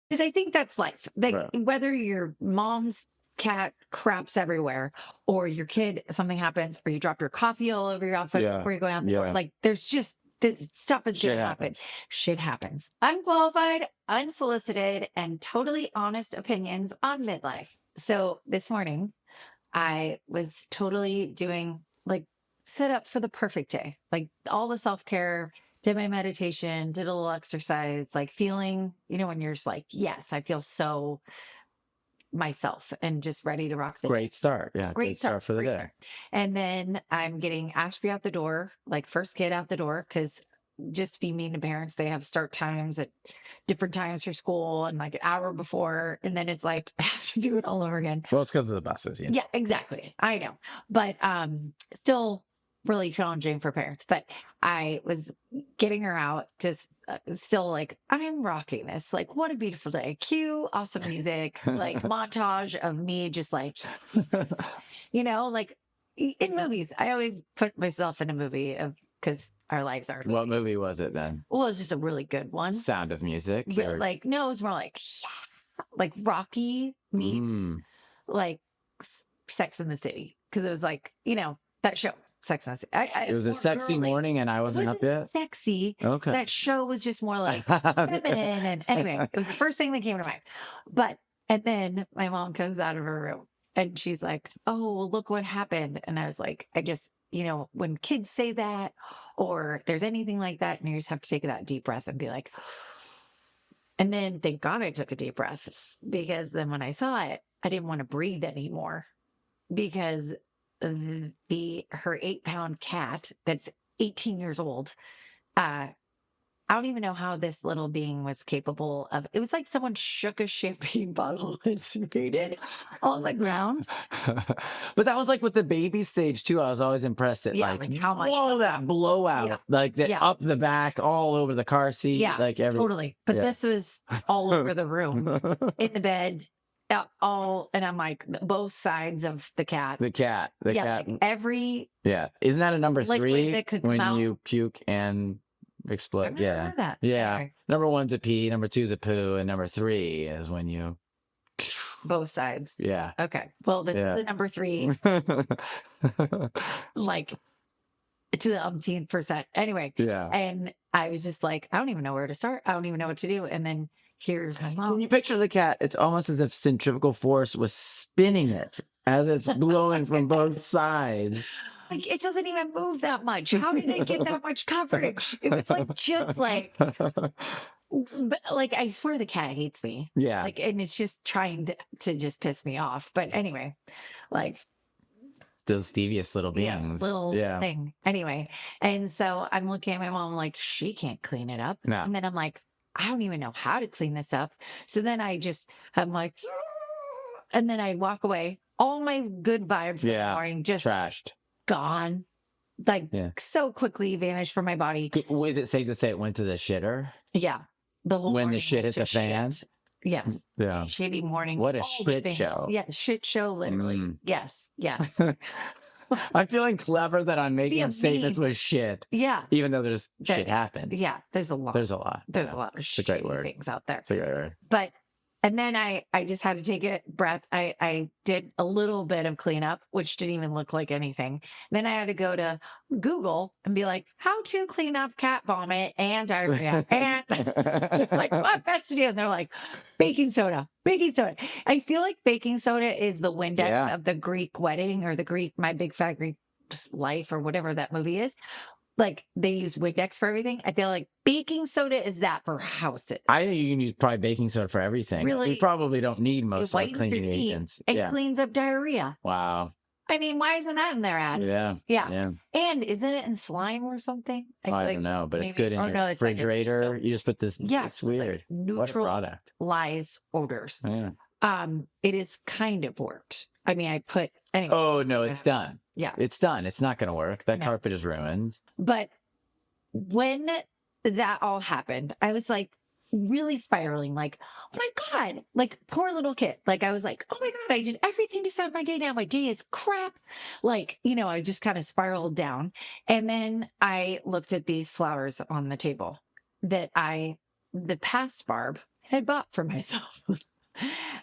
Because I think that's life. Like Right. whether your mom's cat craps everywhere or your kid, something happens, or you drop your coffee all over your outfit Yeah. before you go out the door. Yeah. Like there's just this stuff is Shit going to happen. happens. Shit happens. Unqualified, unsolicited, and totally honest opinions on midlife. So this morning, I was totally doing like set up for the perfect day, like all the self care, did my meditation, did a little exercise, like feeling, when you're just like, yes, I feel so myself and just ready to rock the day. Great start. Yeah. Great start for the Great day. start. And then I'm getting Ashby out the door, like first kid out the door, because just to be mean to parents, they have start times at different times for school and like an hour before. And then it's like, I have to do it all over again. Well, it's because of the buses. Yeah, exactly. I know. But still really challenging for parents. But I was getting her out, just still like, I'm rocking this. Like, what a beautiful day. Cue, awesome music, like montage of me just like, like in movies. I always put myself in a movie of because our lives are. What movie was it then? Well, it's just a really good one. Sound of Music. Like, no, it was more like Rocky meets like Sex in the City, because it was like that show Sex in the City. It was a sexy morning and I wasn't up yet. Sexy. Okay. That show was just more like feminine, and anyway, it was the first thing that came to mind. And then my mom comes out of her room and she's like, "Oh, well, look what happened." And I was like, I just when kids say that or there's anything like that, and you just have to take that deep breath and be like. And then thank God I took a deep breath, because then when I saw it, I didn't want to breathe anymore, because her 8-pound cat that's 18 years old, I don't even know how this little being was capable of. It was like someone shook a champagne bottle and sprayed it on the ground. But that was like with the baby stage too. I was always impressed at like how much that blowout, like up the back, all over the car seat, totally. But this was all over the room, in the bed, and I'm like both sides of the cat. The cat. Like every Isn't that a number 3 that could when come you puke and explode? Heard that. Yeah. Anyway. Number 1's a pee, number 2's a poo, and number 3 is when you both sides. Yeah. Okay. Well, this is the number 3. Like to the umpteenth percent. Anyway. Yeah. And I was just like, I don't even know where to start. I don't even know what to do. And then here's my mom. When you picture the cat, it's almost as if centrifugal force was spinning it as it's blowing from both sides. Like, it doesn't even move that much. How did it get that much coverage? It was like, just like, but like, I swear the cat hates me. Yeah. Like, and it's just trying to just piss me off. But anyway, like, those devious little beings. Little thing. Anyway. And so I'm looking at my mom like, she can't clean it up. No. And then I'm like, I don't even know how to clean this up. So then I'm like, and then I walk away. All my good vibes from the morning just trashed. Gone. Like so quickly vanished from my body. Is it safe to say it went to the shitter? Yeah. The whole when the shit hit the fan? Yes. Yeah. Shitty morning. What a shit show. Yeah. Shit show, literally. Yes. Yes. I'm feeling clever that I'm making statements with shit. Yeah. Even though shit happens. Yeah. There's a lot. There's a lot of shitty things out there. It's a great word. But, and then I just had to take a breath. I did a little bit of cleanup, which didn't even look like anything. Then I had to go to Google and be like, how to clean up cat vomit and diarrhea. And it's like, what best to do? And they're like, baking soda. I feel like baking soda is the Windex of the Greek wedding, or the Greek, My Big Fat Greek Life, or whatever that movie is. Like, they use Windex for everything. I feel like baking soda is that for houses. I think you can use probably baking soda for everything. Really? We probably don't need most of the cleaning agents. It cleans up diarrhea. Wow. I mean, why isn't that in their ad? Yeah. And isn't it in slime or something? I don't know, but it's good in your refrigerator. You just put this. Yeah, it's weird. Like neutral lies odors. Yeah. It is kind of worked. I mean, I put anyway. Oh no, it's done. Yeah, it's done. It's not going to work. That carpet is ruined. But when that all happened, I was like really spiraling, like, oh my God, like poor little kid. Like, I was like, oh my God, I did everything to start my day. Now my day is crap. Like, I just kind of spiraled down. And then I looked at these flowers on the table that the past Barb had bought for myself.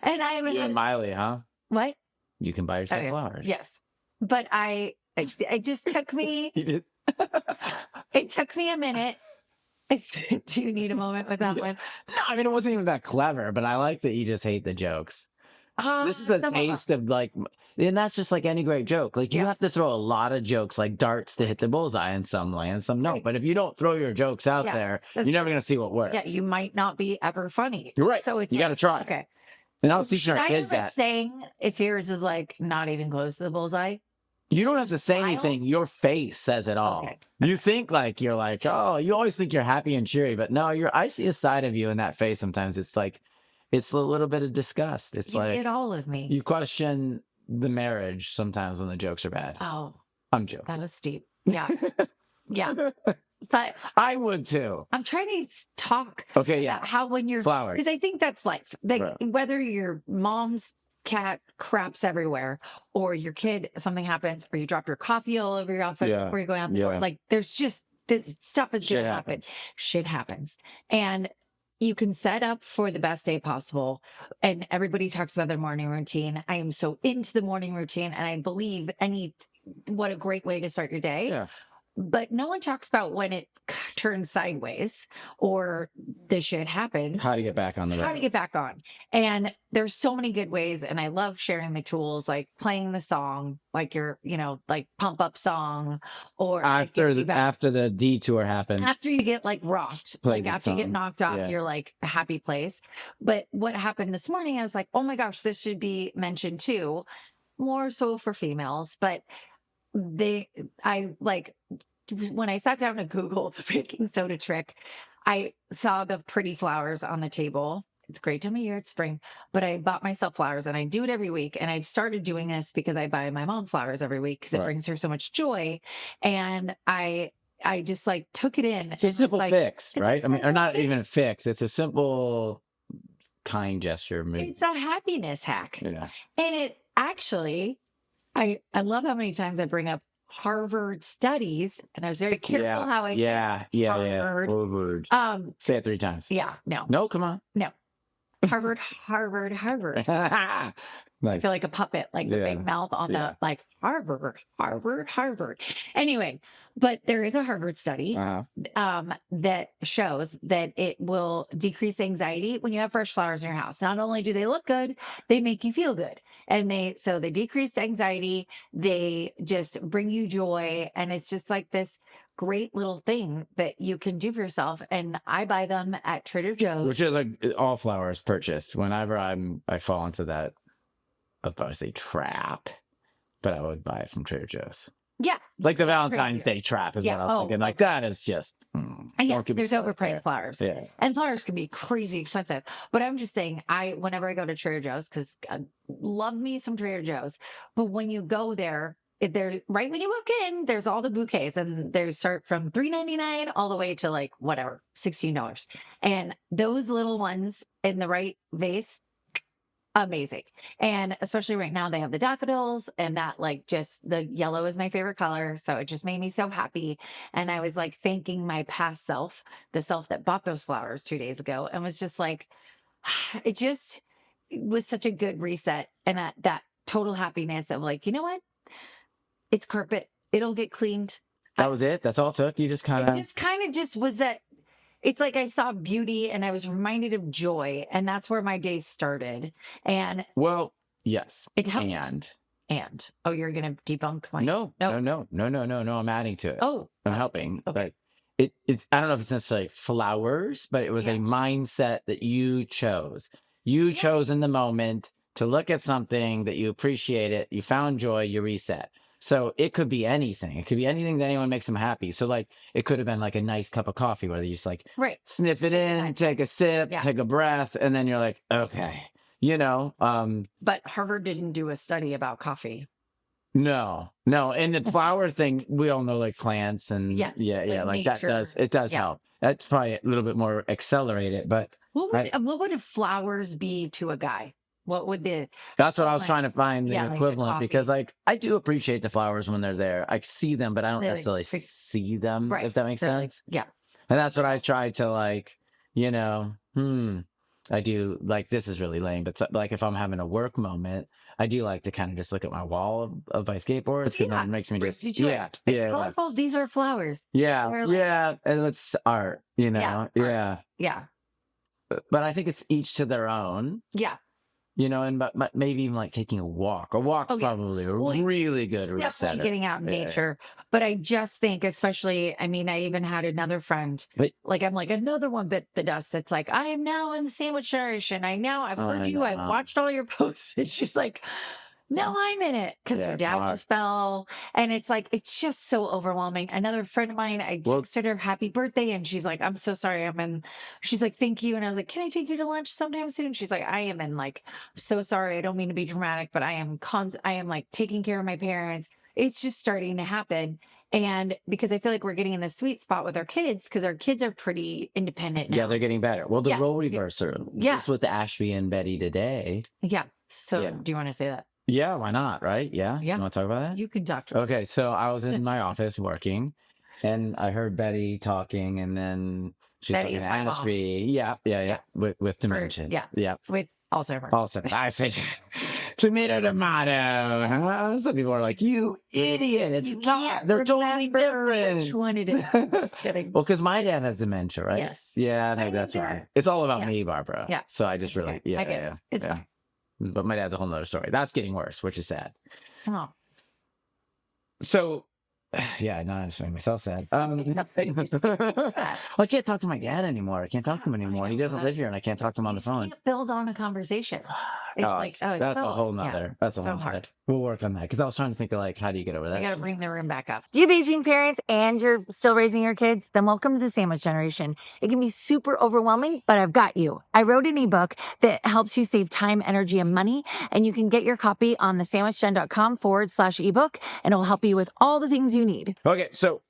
And I You and Miley, huh? what? You can buy yourself Okay. flowers. Yes. But it just took me, You did. it took me a minute. Do you need a moment with that one? No, I mean, it wasn't even that clever, but I like that you just hate the jokes. This is a taste of like, and that's just like any great joke. Like you have to throw a lot of jokes like darts to hit the bullseye, and some land, some no. Right. But if you don't throw your jokes out there, you're never going to see what works. Yeah, you might not be ever funny. You're right. So it's you got to try. Okay. And I was teaching our kids that. Saying if yours is like not even close to the bullseye. You don't have to say anything. Your face says it all. Okay. You think like you're like, oh, you always think you're happy and cheery, but no, I see a side of you in that face. Sometimes it's like, it's a little bit of disgust. It's You like get all of me. you question the marriage sometimes when the jokes are bad. Oh, I'm joking. that was deep. Yeah. Yeah. But I would too. I'm trying to talk Okay, yeah. about how when you're Flowers. because I think that's life. Like Right. whether your mom's cat craps everywhere or your kid, something happens, or you drop your coffee all over your outfit Yeah. before you go out the Yeah. door. Like there's just this stuff is Shit gonna happen. happens. Shit happens. And you can set up for the best day possible. And everybody talks about their morning routine. I am so into the morning routine, and I believe what a great way to start your day. Yeah. But no one talks about when it turns sideways or the shit happens. How to get back on the How to rails. get back on. And there's so many good ways. And I love sharing the tools, like playing the song, like your, like pump up song, or it After gets you back. after the detour happened. After you get like rocked, Play like the after you get song. knocked off, Yeah. you're like a happy place. But what happened this morning, I was like, oh my gosh, this should be mentioned too, more so for females. But when I sat down to Google the baking soda trick, I saw the pretty flowers on the table. It's a great time of year, it's spring, but I bought myself flowers and I do it every week. And I've started doing this because I buy my mom flowers every week because it brings her so much joy. And I just like took it in. It's a simple fix, right? I mean, or not even a fix. fix. It's a simple kind gesture. It's a happiness hack. Yeah. And it actually, I love how many times I bring up Harvard studies, and I was very careful how I said Harvard. Harvard. Say it 3 times. Yeah, No, come on. no. Harvard. Nice. I feel like a puppet, like the big mouth on the like Harvard. Anyway, but there is a Harvard study that shows that it will decrease anxiety when you have fresh flowers in your house. Not only do they look good, they make you feel good. And they decrease anxiety, they just bring you joy. And it's just like this great little thing that you can do for yourself. And I buy them at Trader Joe's. Which is like all flowers purchased. Whenever I fall into that, I was about to say trap, but I would buy it from Trader Joe's. Yeah. Like the Valentine's Day trap is what I was thinking. Like that is just, there's overpriced flowers. Yeah. And flowers can be crazy expensive. But I'm just saying, whenever I go to Trader Joe's, because I love me some Trader Joe's, but when you go there, right when you walk in, there's all the bouquets, and they start from $3.99 all the way to like whatever, $16. And those little ones in the right vase, amazing. And especially right now, they have the daffodils, and that like just the yellow is my favorite color. So it just made me so happy. And I was like thanking my past self, the self that bought those flowers 2 days ago, and was just like, it was such a good reset. And that total happiness of like, you know what? It's carpet. It'll get cleaned. That was it? That's all it took? You just kind of was that. It's like I saw beauty and I was reminded of joy, and that's where my day started. And well, yes. It helped. And you're gonna debunk my No. I'm adding to it. Oh, I'm helping. Okay. But it's I don't know if it's necessarily flowers, but it was a mindset that you chose. You chose in the moment to look at something that you appreciate it, you found joy, you reset. So it could be anything. It could be anything that anyone makes them happy. So like it could have been like a nice cup of coffee where you just like sniff it in, take a sip, take a breath, and then you're like, okay, But Harvard didn't do a study about coffee. No. And the flower thing, we all know like plants and like nature. That does help. That's probably a little bit more accelerated, but what would flowers be to a guy? What would that's what I was trying to find the equivalent, because like I do appreciate the flowers when they're there. I see them, but I don't necessarily see them, if that makes sense. And that's what I tried to like, I do like, this is really lame, but like if I'm having a work moment, I do like to kind of just look at my wall of my skateboards because then it makes me brings just, you joy. yeah, It's yeah, colorful. These are flowers. yeah, They're like, yeah. And it's art, yeah, art. yeah. Yeah. But I think it's each to their own. Yeah. And but maybe even like taking a walk. A walk's Oh, yeah. probably a Well, really good definitely resetter. getting out in Yeah. nature. But I just think, especially, I mean, I even had another friend, But like, I'm like, another one bit the dust that's like, I am now in the sandwich generation. I've heard I you, I've know. watched all your posts. And she's like, now I'm in it because Yeah, her it's dad hard. just fell. And it's like, it's just so overwhelming. Another friend of mine, I Well, texted her happy birthday and she's like, I'm so sorry. She's like, thank you. And I was like, can I take you to lunch sometime soon? She's like, I am in like, so sorry. I don't mean to be dramatic, but I am like taking care of my parents. It's just starting to happen. And because I feel like we're getting in the sweet spot with our kids because our kids are pretty independent yeah, now. they're getting better. Well, the Yeah. role reversal, Yeah. just with Ashby and Betty today. Yeah. So Yeah. do you want to say that? Yeah, why not? Right? Yeah. Yeah. You want to talk about that? You can talk to Okay, so I was in my office working, and I heard Betty talking, and then she's talking Betty's to my mom. Ashby. Yeah, Yeah. with dementia. Yeah. Yeah. With Alzheimer. Also, I say tomato, tomato. Huh? Some people are like, "You idiot! It's You not. can't They're totally remember different." which one it is. Just kidding. Well, because my dad has dementia, right? Yes. Yeah, I no, mean, that's they're- right. It's all about yeah. me, Barbara. Yeah. So I just It's really, okay. yeah, I get it. yeah, It's yeah. fine. But my dad's a whole nother story. That's getting worse, which is sad. Oh. So, yeah, no, I'm just making myself sad. Sad. Well, I can't talk to my dad anymore. I can't talk to him I anymore. know, He doesn't live that's- here, and I can't talk to him on You the just phone. can't build on a conversation. It's like, It's- it's that's so, a whole yeah, nother. That's a so whole hard. nother. We'll work on that because I was trying to think of like, how do you get over I that? got to bring the room back up. Do you have aging parents and you're still raising your kids? Then welcome to the sandwich generation. It can be super overwhelming, but I've got you. I wrote an ebook that helps you save time, energy, and money. And you can get your copy on thesandwichgen.com/ebook, and it will help you with all the things you need. Okay, so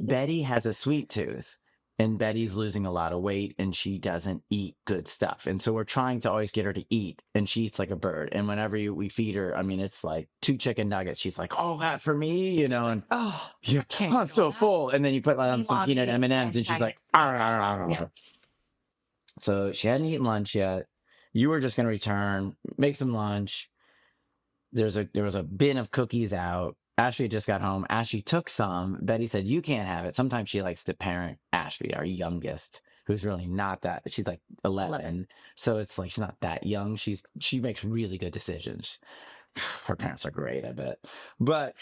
Betty has a sweet tooth, and Betty's losing a lot of weight, and she doesn't eat good stuff. And so we're trying to always get her to eat, and she eats like a bird. And whenever we feed her, I mean, it's like 2 chicken nuggets. She's like, "Oh, that for me," and Oh, you're can't I'm do so that. full. And then you put on some Meanwhile, peanut eating M&Ms, 10 and she's times. like, "Arr, arr, arr, Yeah. arr." So she hadn't eaten lunch yet. You were just going to return, make some lunch. There was a bin of cookies out. Ashley just got home. Ashley took some. Betty said, "You can't have it." Sometimes she likes to parent Ashley, our youngest, who's really not that. She's like 11. So it's like she's not that young. She makes really good decisions. Her parents are great, I bet. But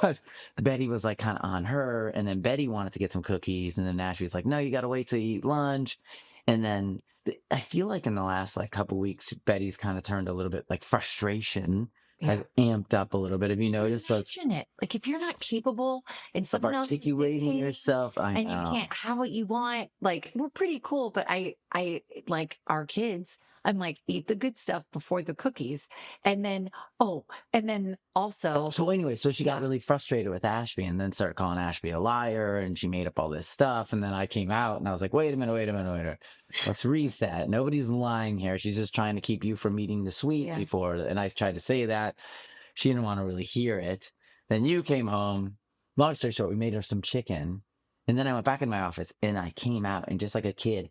but Betty was like kind of on her, and then Betty wanted to get some cookies, and then Ashley's like, "No, you got to wait till you eat lunch." And then I feel like in the last like couple weeks, Betty's kind of turned a little bit like frustration has amped up a little bit. Have you noticed? Like, Imagine it. Like if you're not capable and of someone else is articulating dictating yourself, I and know. you can't have what you want, like we're pretty cool, but I like our kids. I'm like, eat the good stuff before the cookies. And then also So anyway, so she got Yeah. really frustrated with Ashby and then started calling Ashby a liar, and she made up all this stuff. And then I came out and I was like, wait a minute. Let's reset. Nobody's lying here. She's just trying to keep you from eating the sweets Yeah. before. And I tried to say that. She didn't want to really hear it. Then you came home. Long story short, we made her some chicken. And then I went back in my office and I came out, and just like a kid,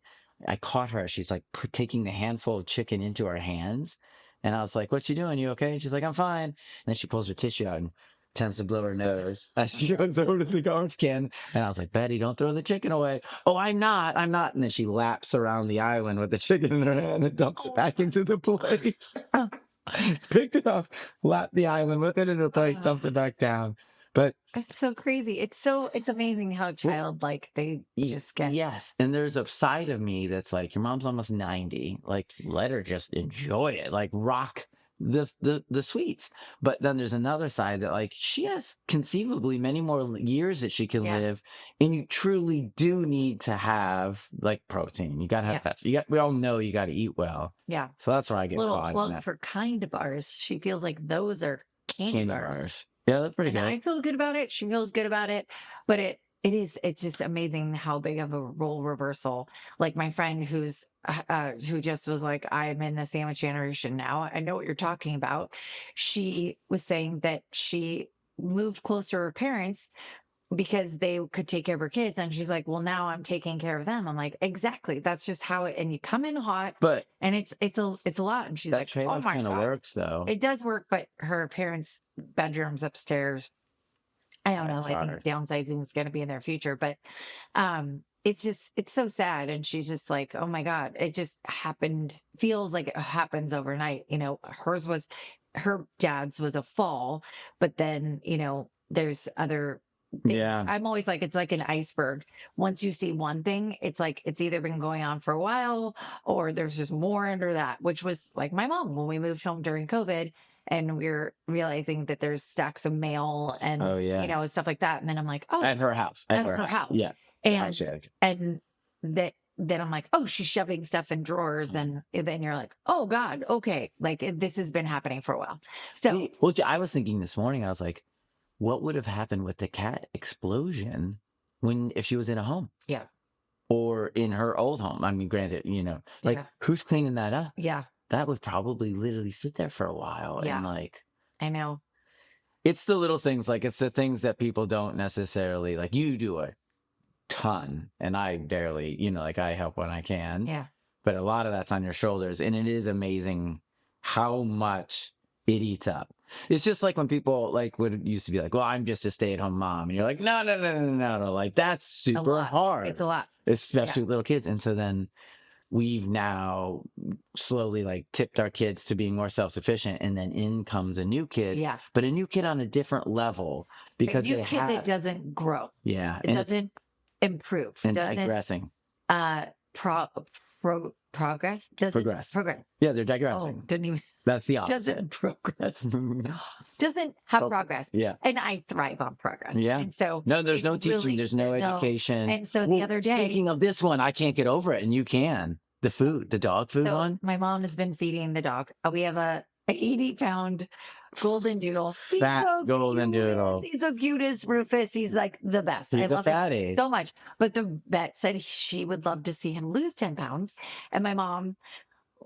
I caught her. She's like taking the handful of chicken into her hands. And I was like, "What you doing? You okay?" And she's like, "I'm fine." And then she pulls her tissue out and tends to blow her nose as she goes over to the garbage can. And I was like, "Betty, don't throw the chicken away." "Oh, I'm not. And then she laps around the island with the chicken in her hand and dumps it back into the plate. Picked it up, lapped the island with it in her plate, dumped it back down. But it's so crazy. It's amazing how childlike they just get. yes. And there's a side of me that's like, your mom's almost 90. Like, let her just enjoy it. Like, rock the sweets. But then there's another side that, like, she has conceivably many more years that she can Yeah. live. And you truly do need to have like protein. You gotta have fat. We all know you gotta eat well. Yeah. So that's where I get Little caught in plug that. for Kind Bars. She feels like those are candy bars. Yeah, that's pretty And good. I feel good about it. She feels good about it. But it's just amazing how big of a role reversal. Like my friend who just was like, I'm in the sandwich generation now. I know what you're talking about. She was saying that she moved closer to her parents because they could take care of her kids. And she's like, well, now I'm taking care of them. I'm like, exactly. That's just how it, and you come in hot But and it's a lot. And she's that like, oh trade-off my kind of God. works though. It does work, but her parents' bedrooms upstairs, I don't know. That's I think hard. downsizing is going to be in their future, but it's so sad. And she's just like, oh my God, it just happened, feels like it happens overnight. Her dad's was a fall, but then, there's other things. Yeah. I'm always like, it's like an iceberg. Once you see one thing, it's like it's either been going on for a while or there's just more under that, which was like my mom when we moved home during COVID and we're realizing that there's stacks of mail and Oh, yeah. stuff like that. And then I'm like, oh, At her house. at her house. Yeah. and Yeah. and then I'm like, oh, she's shoving stuff in drawers, and then you're like, oh God, okay, like this has been happening for a while. So Well, I was thinking this morning, I was like, what would have happened with the cat explosion if she was in a home? Yeah. Or in her old home? I mean, granted, like Yeah. who's cleaning that up? Yeah, That would probably literally sit there for a while. Yeah. And like, I know. it's the little things, like it's the things that people don't necessarily, like you do a ton and I barely, like I help when I can. Yeah. But a lot of that's on your shoulders. And it is amazing how much it eats up. It's just like when people like would used to be like, well, I'm just a stay-at-home mom. And you're like, no. Like that's super lot. hard. It's a lot. Especially with little kids. And so then we've now slowly like tipped our kids to being more self-sufficient. And then in comes a new kid. Yeah. But a new kid on a different level because a new kid that doesn't grow. Yeah. It doesn't improve. And Doesn't digressing. progress. Doesn't Progress. progress. Yeah, they're digressing. Oh, didn't even That's the opposite. doesn't progress. Doesn't have progress. Yeah. And I thrive on progress. Yeah. And so No, there's no it's teaching. really- There's no education. And so the other day, Speaking of this one, I can't get over it. And you can. The dog food one. my mom has been feeding the dog. We have a 80-pound golden doodle. He's Fat so golden cute. doodle. He's so cute as Rufus. He's like the best. I He's a love him fatty. so much. But the vet said she would love to see him lose 10 pounds. And my mom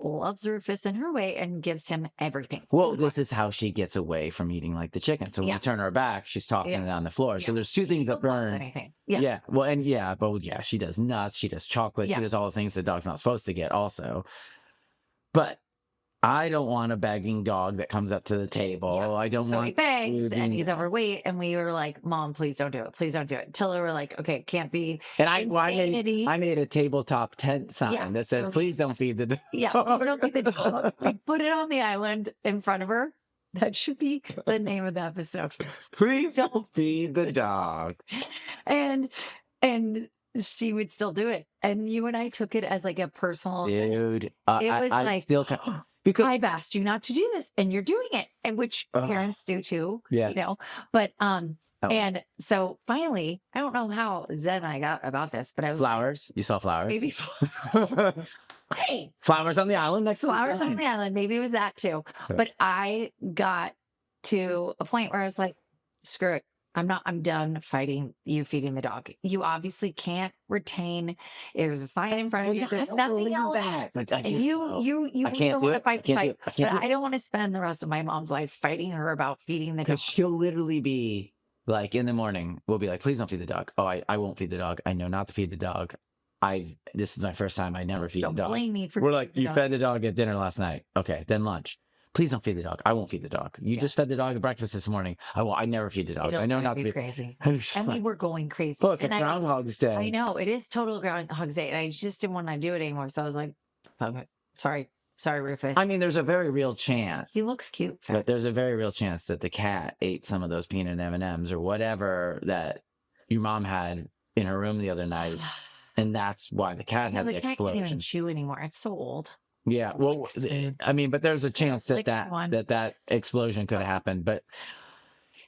loves Rufus in her way and gives him everything. Well, this is how she gets away from eating like the chicken. So when Yeah. we turn her back, she's tossing Yeah. it on the floor. So Yeah. there's two things She that don't toss burn. anything. Yeah. Well, and she does nuts. She does chocolate. Yeah. She does all the things the dog's not supposed to get also. But I don't want a begging dog that comes up to the table. Yeah. I don't So want he begs food and and- he's overweight. And we were like, Mom, please don't do it. Please don't do it. Till we were like, okay, it can't be. And I insanity. made a tabletop tent sign Yeah. that says, please don't feed the dog. Yeah, please don't feed the dog. We put it on the island in front of her. That should be the name of the episode. Please don't feed the dog. And she would still do it. And you and I took it as like a personal. Dude, It was I like, still because I've asked you not to do this, and you're doing it, and which Ugh. parents do too. Yeah. But Oh. and so finally, I don't know how zen I got about this, but I was flowers. You saw flowers. maybe flowers. Hey, Flowers on the island next to the flowers on sign. the island. Maybe it was that too. Okay. But I got to a point where I was like, screw it. I'm done fighting you feeding the dog. You obviously can't retain. There's a sign in front of you. There's nothing else. But I And guess you so. you I still can't do want to it. fight the fight. I can't But do I it. don't want to spend the rest of my mom's life fighting her about feeding the dog. Because she'll literally be like in the morning, we'll be like, please don't feed the dog. Oh, I won't feed the dog. I know not to feed the dog. This is my first time. I never feed Don't the dog. blame me for We're feeding like, the you dog. fed the dog at dinner last night. Okay, then lunch. Please don't feed the dog. I won't feed the dog. You Yeah. just fed the dog at breakfast this morning. I never feed the dog. It'll I know drive not to you be crazy. And it's just And we like, were going crazy. oh, it's a And Groundhog's Day. I know it is total Groundhog's Day, and I just didn't want to do it anymore. So I was like, fuck it. Sorry, Rufus. I mean, there's a very real chance. He looks cute. But there's a very real chance that the cat ate some of those peanut M&Ms or whatever that your mom had in her room the other night, and that's why the cat had the the cat can't even explosion. chew anymore. It's so old. Yeah, well, Likes food. I mean, but there's a chance Licked that one. that explosion could have happened. But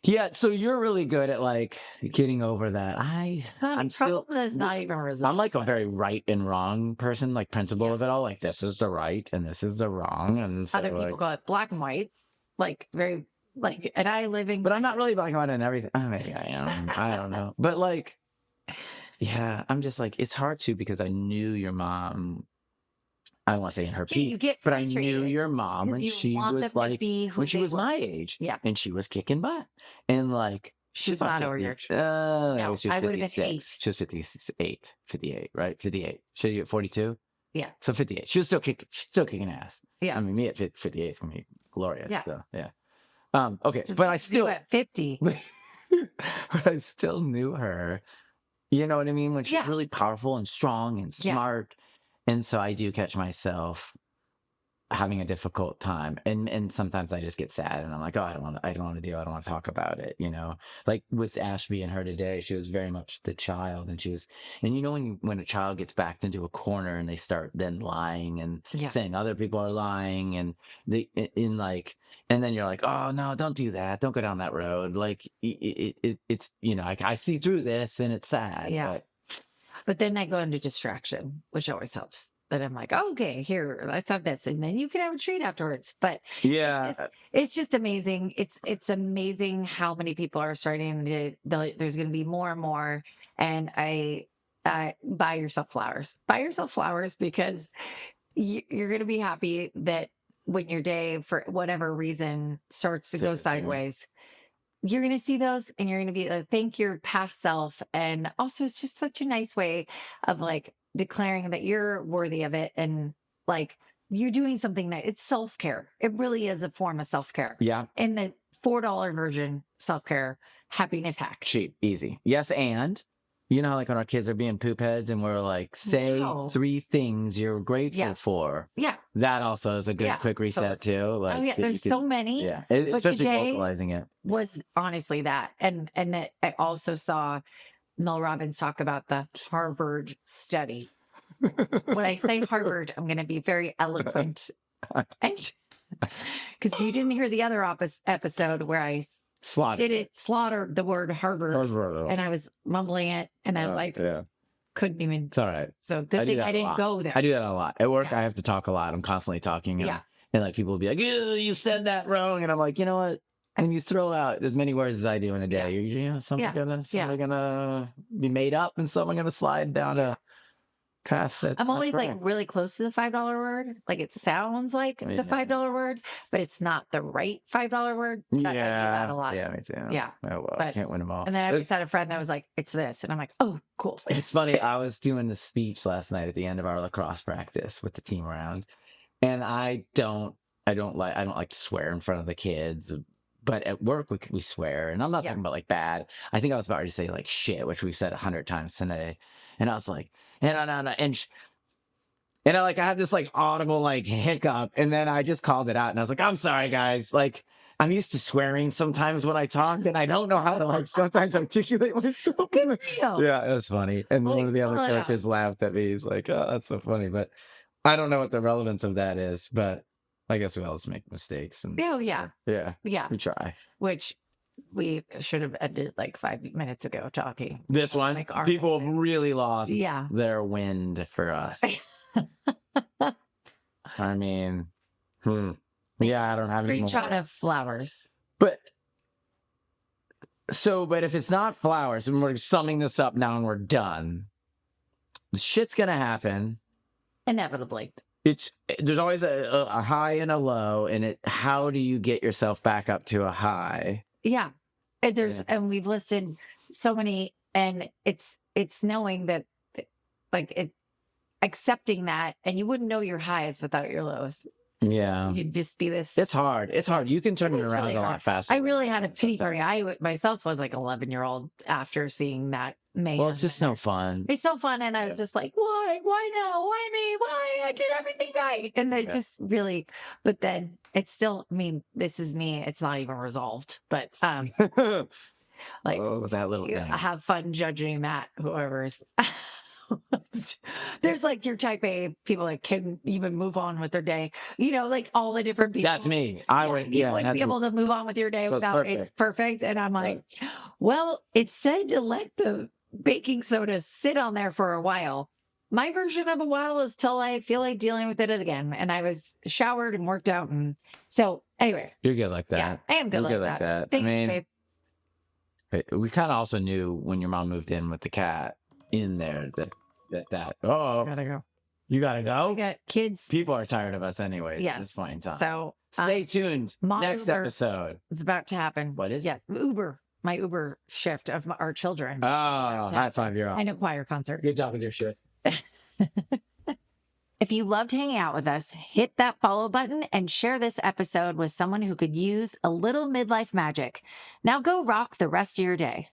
yeah, so you're really good at like getting over that. It's not I'm a still- problem that's not even resolved. I'm like a very right and wrong person, like principle of Yes. it all. Like this is the right and this is the wrong, and so Other people like, call it black and white, like very like. And I living, but I'm not really black and white and everything. Oh, maybe I am. I don't know. But like, yeah, I'm just like, it's hard to because I knew your mom. I don't want to say in her Yeah, you peak, get but I knew frustrated your mom 'cause when you she want was them to like be who when she they was were. my age, Yeah. and she was kicking butt, and like She was about not over 50. your. No, No, she was I would have been 56. 8. She was 58, right? 58. Should you at 42? Yeah. So 58. She was still kicking ass. Yeah. I mean, me at 58 is gonna be glorious. Yeah. So yeah. Okay, Just but I you still, at 50. but I still knew her. You know what I mean? When she's Yeah. really powerful and strong and Yeah. smart, and so I do catch myself having a difficult time, and sometimes I just get sad, and I'm like, oh, I don't want to talk about it. You know, like with Ashby and her today, she was very much the child, and and you know, when a child gets backed into a corner and they start then lying and Yeah. saying other people are lying, and and then you're like, oh no, don't do that, don't go down that road. Like it's I see through this, and it's sad. Yeah. But then I go into distraction, which always helps. That I'm like, oh, okay, here, let's have this, and then you can have a treat afterwards. But Yeah. it's just amazing. It's amazing how many people are starting to. There's going to be more and more, and I buy yourself flowers. Buy yourself flowers because you're going to be happy that when your day, for whatever reason, starts to go sideways, you're going to see those and you're going to be thank your past self. And also, it's just such a nice way of like declaring that you're worthy of it. And like you're doing something that it's self-care. It really is a form of self-care. Yeah. In the $4 version, self-care, happiness hack. Cheap, easy. Yes. And you know, like when our kids are being poop heads and we're like, say 3 things you're grateful for. Yeah. That also is a good quick reset too. Like, oh yeah, there's so many. Yeah, but especially today vocalizing it. Was honestly that, and that I also saw Mel Robbins talk about the Harvard study. When I say Harvard, I'm going to be very eloquent, and because if you didn't hear the other episode where I slaughtered the word Harvard, and I was mumbling it, and I was like, couldn't even. It's all right. So good thing I didn't go there. I do that a lot at work. I have to talk a lot. I'm constantly talking. And like people will be like, you said that wrong, and I'm like, you know what? And you throw out as many words as I do in a day. Something gonna be made up, and something gonna slide down a path that's I'm always correct. like really close to the $5 word. Like it sounds like the $5 word, but it's not the right $5 word. I do that a lot. Yeah, me too. Yeah. Oh well, I can't win them all. And then I just had a friend that was like, "It's this," and I'm like, "Oh, cool." It's funny. I was doing the speech last night at the end of our lacrosse practice with the team around, and I don't like to swear in front of the kids. But at work, we swear. And I'm not talking about like bad. I think I was about to say like shit, which we've said 100 times today. And I was like, and I had this like audible like hiccup. And then I just called it out. And I was like, I'm sorry, guys. Like, I'm used to swearing sometimes when I talk. And I don't know how to like sometimes articulate myself. Good for you. Yeah, it was funny. And one of the other characters laughed at me. He's like, oh, that's so funny. But I don't know what the relevance of that is. But I guess we always make mistakes. And oh, yeah. Yeah. We try. Which we should have ended like 5 minutes ago talking. This one, like people have really lost Yeah. their wind for us. I mean, yeah, I don't have any more. Screenshot of flowers. But if it's not flowers, and we're summing this up now and we're done, shit's going to happen. Inevitably. There's always a high and a low, and how do you get yourself back up to a high? Yeah. And we've listed so many, and it's knowing that like accepting that, and you wouldn't know your highs without your lows. Yeah. You'd just be this. It's hard. You can turn it around really a lot faster. I really had a pity party. I myself was like 11-year-old after seeing that. Well, it's just no fun. It's so fun. And I was just like, why? Why now? Why me? Why? I did everything right. And they just really, but then it's still, I mean, this is me. It's not even resolved, but like that little thing. Have fun judging that, whoever's. There's like your type A people that can even move on with their day. You know, like all the different people. That's me. I would be able to move on with your day without it's perfect. And I'm like, well, it said to let the baking soda sit on there for a while. My version of a while is till I feel like dealing with it again. And I was showered and worked out. And so anyway. You're good like that. Yeah, I am good, like that. Thanks, babe. We kind of also knew when your mom moved in with the cat in there that gotta go. You gotta go. We got kids. People are tired of us anyways. Yes. At this point in time. So stay tuned. Next Uber, episode. It's about to happen. What is? Yes, Uber. my Uber shift of our children. Oh, high five, you're off. And a choir concert. Good job with your shit. If you loved hanging out with us, hit that follow button and share this episode with someone who could use a little midlife magic. Now go rock the rest of your day.